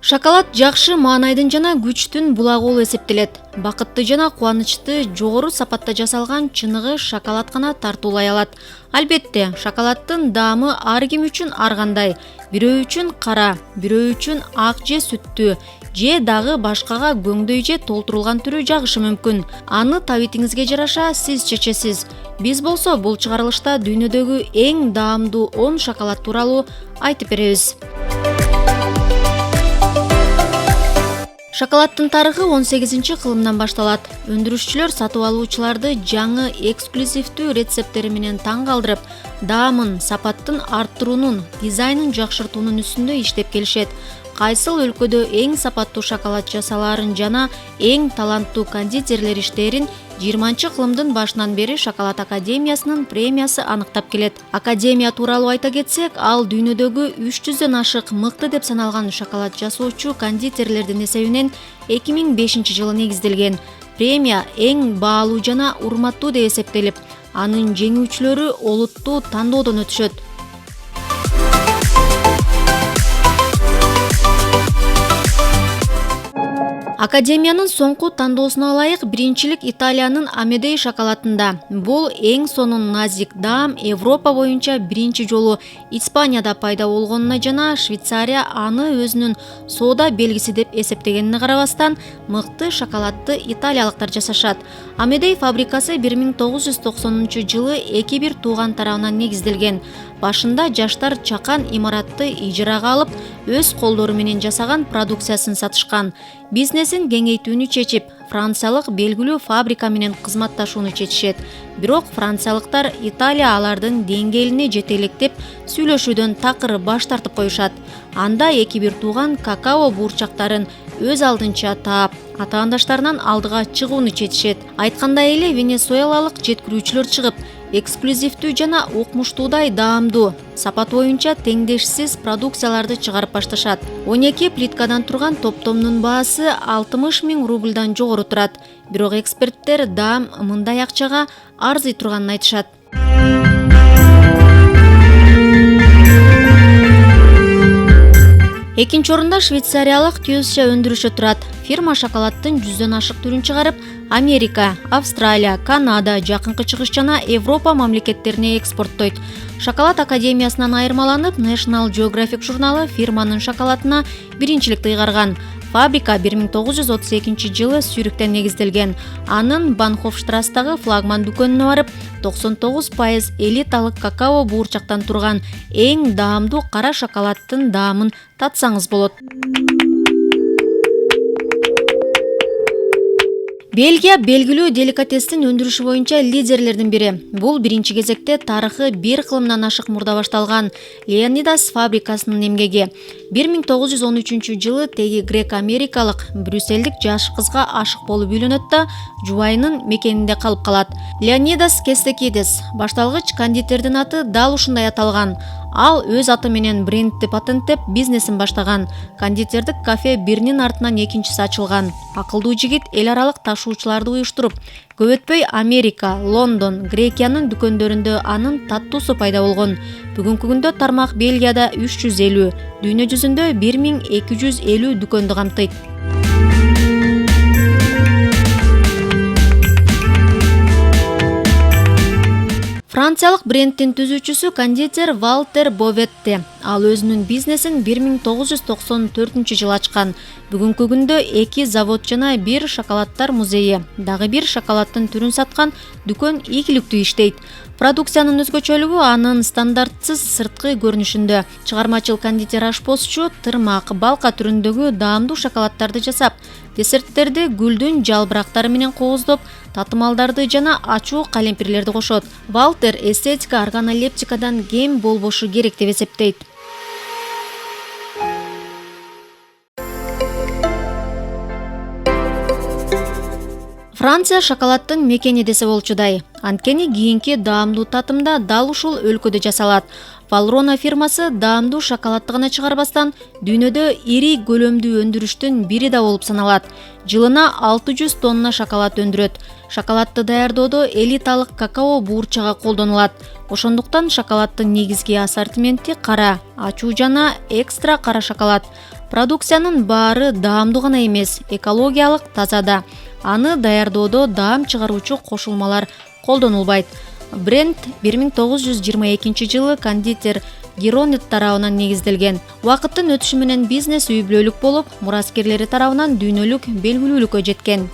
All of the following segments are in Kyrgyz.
Шоколад жакшы маанайдын жана күчтүн булагы болуп эсептелет. Бакытты жана кубанычты жогору сапатта жасалган чыныгы шоколад гана тартуулай алат. Албетте, шоколаддын даамы ар ким үчүн ар кандай. Бирөө үчүн кара, бирөө үчүн ак же сүттүү, же дагы башкага көңдөй же толтурулган түрү жагышы мүмкүн. Аны табитиңизге жараша сиз чечесиз. Биз болсо бул чыгарылышта дүйнөдөгү эң даамдуу 10 шоколад тууралуу айтып беребиз. Шоколаддын тарыхы 18-кылымдан башталат. Өндүрүшчүлөр сатып алуучуларды жаңы эксклюзивдүү рецепттери менен таң калтырып, даамын, сапаттын арттыруунун, дизайнын жакшыртуунун үстүндө иштеп келишет. Кайсыл өлкөдө эң сапаттуу шоколад жасалаарын жана эң таланттуу кондитерлер иштерин 20-кылымдын башынан бери Шоколад академиясынын премиясы анықтап келет. Академия тууралуу айта кетсек, ал дүйнөдөгү 300дөн ашык мыкты деп саналган шоколад жасоочу кондитерлердин эсебинен 2005-жылы негизделген. Премия эң баалуу жана урматтуу деп эсептелип, анын жеңүүчүлөрү олуттуу тандоодон өтүшөт. Академиянын соңку тандоосуна ылайык биринчилик Италиянын Амедей шоколадында. Бул эң сонун назик даам Европа боюнча биринчи жолу Испанияда пайда болгонуна жана Швейцария аны өзүнүн соода белгиси деп эсептегенине карабастан, мыкты шоколадды италиялыктар жасашат. Амедей фабрикасы 1990-жылы 2 тууган тарабынан негизделген. Башында жаштар чакан имаратты ижарага алып, өз колдору менен жасаган продукциясын сатышкан. Бизнесин кеңейтүүнү чечип, франциялык белгилүү фабрика менен кызматташууну чечишет. Бирок франциялыктар Италия алардын деңгээлине жете элек деп сүйлөшүүдөн такыр баш тартып коюшат. Анда 2 тууган какао буурчактарын өз алдынча таап, атаандаштарынан алдыга чыгууну чечишет. Айткандай эле венесуэлалык жеткирүүчүлөр чыгып, эксклюзивдүү жана укмуштуудай даамдуу, сапат боюнча теңдешсиз продукцияларды чыгарып башташат. 12 плиткадан турган топтомдун баасы 60 000 рубльдан жогору турат. Бирок эксперттер даам мындай акчага арзый турганын айтышат. Экинчи орунда швейцариялык Тюсша өндүрүшү турат. Фирма шоколаддын 100дөн ашык түрүн чыгарып, Америка, Австралия, Канада, Жакынкы Чыгыш жана Европа мамлекеттерине экспорттойт. Шоколад академиясынан айырмаланып, National Geographic журналы фирманын шоколадына биринчилик ыйгарган. Фабрика 1932-жылы Сюрихтен негизделген. Анын Банхофштрастагы флагман дүкөнүнө барып, 99% элиталык какао буурчактан турган эң даамдуу кара шоколаддын даамын татсаңыз болот. Бельгия белгилүү деликатестин өндүрүшү боюнча лидерлердин бири. Бул биринчи кезекте тарыхы 1 кылымдан ашык мурда башталган Leonidas фабрикасынын эмгеги. 1913-жылы теги грек-америкалык брюссельдик жаш кызга ашык болуп үйлөнөт да жубайынын мекенинде калып калат. Leonidas Кестекидес, башталгыч кондитердин аты дал ушундай аталган. Ал өз аты менен брендти патенттеп бизнесин баштаган. Кондитердик кафе биринин артынан экинчиси ачылган. Акылдуу жигит эл аралык ташуучуларды уюштуруп, көп өтпөй Америка, Лондон, Грекиянын дүкөндөрүндө анын таттуусу пайда болгон. Бүгүнкү күндө тармак Бельгияда 350, дүйнө жүзүндө 1250 дүкөндү камтыйт. Франциялык брендтин түзүүчүсү кондитер Валтер Боветте. Ал өзүнүн бизнесин 1994-жылы ачкан. Бүгүнкү күндө 2 завод жана 1 шоколаддар музейи, дагы 1 шоколаддын түрүн саткан дүкөн ийгиликтүү иштейт. Продукциянын өзгөчөлүгү анын стандартсыз сырткы көрүнүшүндө. Чыгармачыл кондитер ашпозчу тырмак, балка түрүндөгү даамдуу шоколаддарды жасап, десерттерди гүлдүн жалбырактары менен кооздоп, татымалдарды жана ачуу калемпирлерди кошот. Валтер эстетика органолептикадан кем болбошу керек деп эсептейт. Франция шоколаддын мекени десе болчудай. Анткени кийинки даамдуу татымда дал ушул өлкөдө жасалат. Valrhona фирмасы даамдуу шоколадды гана чыгарбастан, дүйнөдө ири көлөмдүү өндүрүштүн бири да болуп саналат. Жылына 600 тонна шоколад өндүрөт. Шоколадды даярдоодо элиталык какао буурчага колдонулат. Ошондуктан шоколаддын негизги ассортименти кара, ачуу жана экстра кара шоколад. Продукциянын баары даамдуу гана эмес, экологиялык таза да. Аны даярдоодо даам чыгаруучу кошулмалар колдонулбайт. Бренд 1922-жылы кондитер Геронет тарабынан негизделген. Убакыттын өтүшү менен бизнес үй бүлөлүк болуп, мураскерлери тарабынан дүйнөлүк белгилүүлүккө жеткен.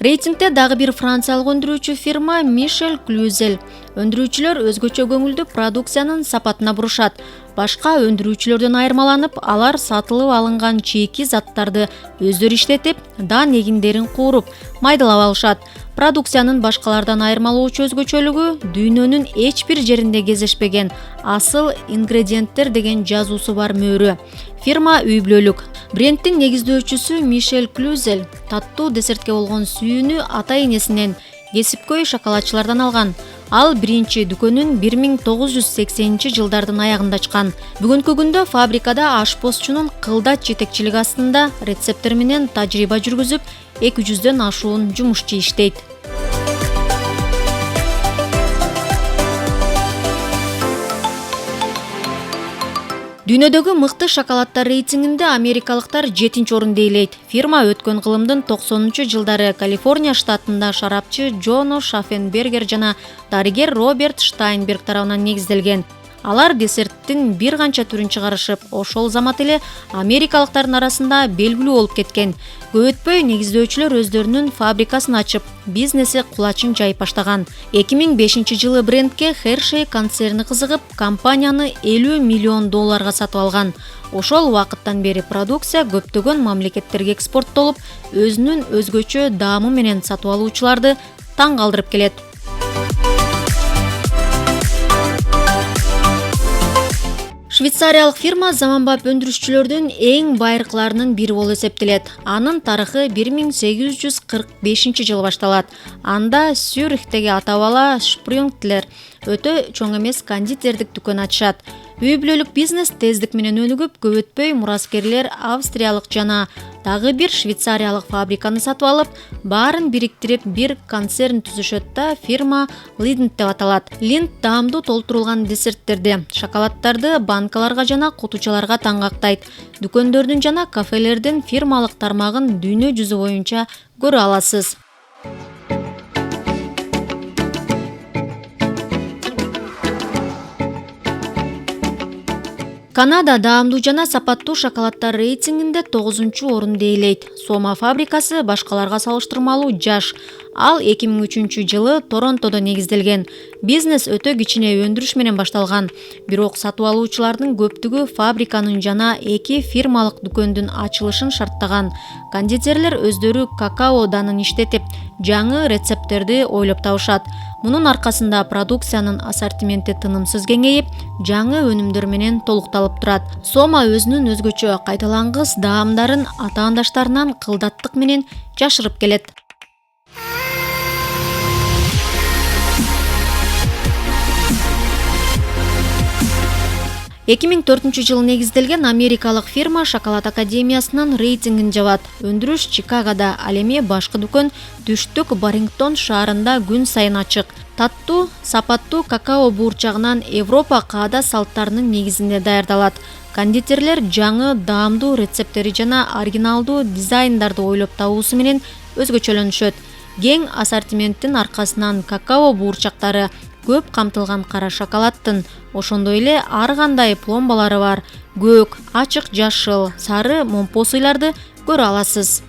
Рейтингде дагы бир франциялык өндүрүүчү фирма Мишель Клюзель. Өндүрүүчүлөр өзгөчө көңүлдү продукциянын сапатына бурушат. Башка өндүрүүчүлөрдөн айырмаланып, алар сатылып алынган чийки заттарды өздөрү иштетип, дан эгиндерин кууруп, майдалап алышат. Продукциянын башкалардан айырмалоочу өзгөчөлүгү дүйнөнүн эч бир жеринде кездешпеген асыл ингредиенттер деген жазуусу бар мөөрө. Фирма үй бүлөлүк. Брендтин негиздөөчүсү Мишель Клюзель таттуу десертке болгон сүйүүнү ата-энесинен, кесипкөй шоколадчылардан алган. Ал биринчи дүкөнүн 1980-жылдардын аягында ачкан. Бүгүнкү күндө фабрикада ашпозчунун кылдат жетекчилиги астында рецепттер менен тажрыйба жүргүзүп, 200дөн ашуун жумушчу иштейт. Дүйнөдөгү мыкты шоколадтар рейтингинде америкалыктар 7-орунду ээлейт. Фирма өткөн кылымдын 90-жылдары Калифорния штатында шарапчы Джоно Шаффенбергер жана дарыгер Роберт Штайнберг тарабынан негизделген. Алар десерттин бир канча түрүн чыгарышып, ошол замат эле америкалыктардын арасында белгилүү болуп кеткен. Көп өтпөй негиздөөчүлөр өздөрүнүн фабрикасын ачып, бизнеси кулачын жайып баштаган. 2005-жылы брендке Hershey концерни кызыгып, компанияны $50 миллион сатып алган. Ошол убакыттан бери продукция көптөгөн мамлекеттерге экспорттолуп, өзүнүн өзгөчө даамы менен сатып алуучуларды таң калтырып келет. Швейцариялык фирма заманбап өндүрүшчүлөрдүн эң байыркыларынын бири болуп эсептелет. Анын тарыхы 1845-жылы башталат. Анда Сюрихтеги ата-бала Шпрюнгтлер өтө чоң эмес кондитердик дүкөн ачышат. Үй бүлөлүк бизнес тездик менен өнүгүп, көп өтпөй мураскерлер австриялык жана дагы бир швейцариялык фабриканы сатып алып, баарын бириктирип бир концерн түзүшөт да фирма Lindt деп аталат. Lindt даамдуу толтурулган десерттерди, шоколадтарды банкаларга жана кутучаларга таңгактайт. Дүкөндөрдүн жана кафелердин фирмалык тармагын дүйнө жүзү боюнча көрө аласыз. Канада даамдуу жана сапаттуу шоколадтар рейтингинде 9-орунду ээлейт. Сома фабрикасы башкаларга салыштырмалуу жаш. Ал 2003-жылы Торонтодо негизделген. Бизнес өтө кичине өндүрүш менен башталган. Бирок сатып алуучулардын көптүгү фабриканын жана 2 фирмалык дүкөндүн ачылышын шарттаган. Кондитерлер өздөрү какао данын иштетип, жаңы рецепттерди ойлоп табышат. Мунун аркасында продукциянын ассортименти тынымсыз кеңейип, жаңы өнүмдөр менен толукталып турат. Сома өзүнүн өзгөчө кайталангыс даамдарын ата-андаштарынан кылдаттык менен жашырып келет. 2004-жылы негизделген америкалык фирма Шоколад академиясынын рейтингин жабат. Өндүрүш Чикагода, ал эми башкы дүкөн түштүк Барингтон шаарында күн сайын ачык. Таттуу, сапаттуу какао буурчагынан Европа каада салттарынын негизинде даярдалат. Кондитерлер жаңы даамдуу рецепттери жана оригиналдуу дизайндарды ойлоп табуусу менен өзгөчөлөнүшөт. Кең ассортименттин аркасынан какао буурчактары көп камтылган кара шоколадтын, ошондой эле ар кандай пломбалары бар көк, ачык жашыл, сары момпо сыйларды көрө аласыз.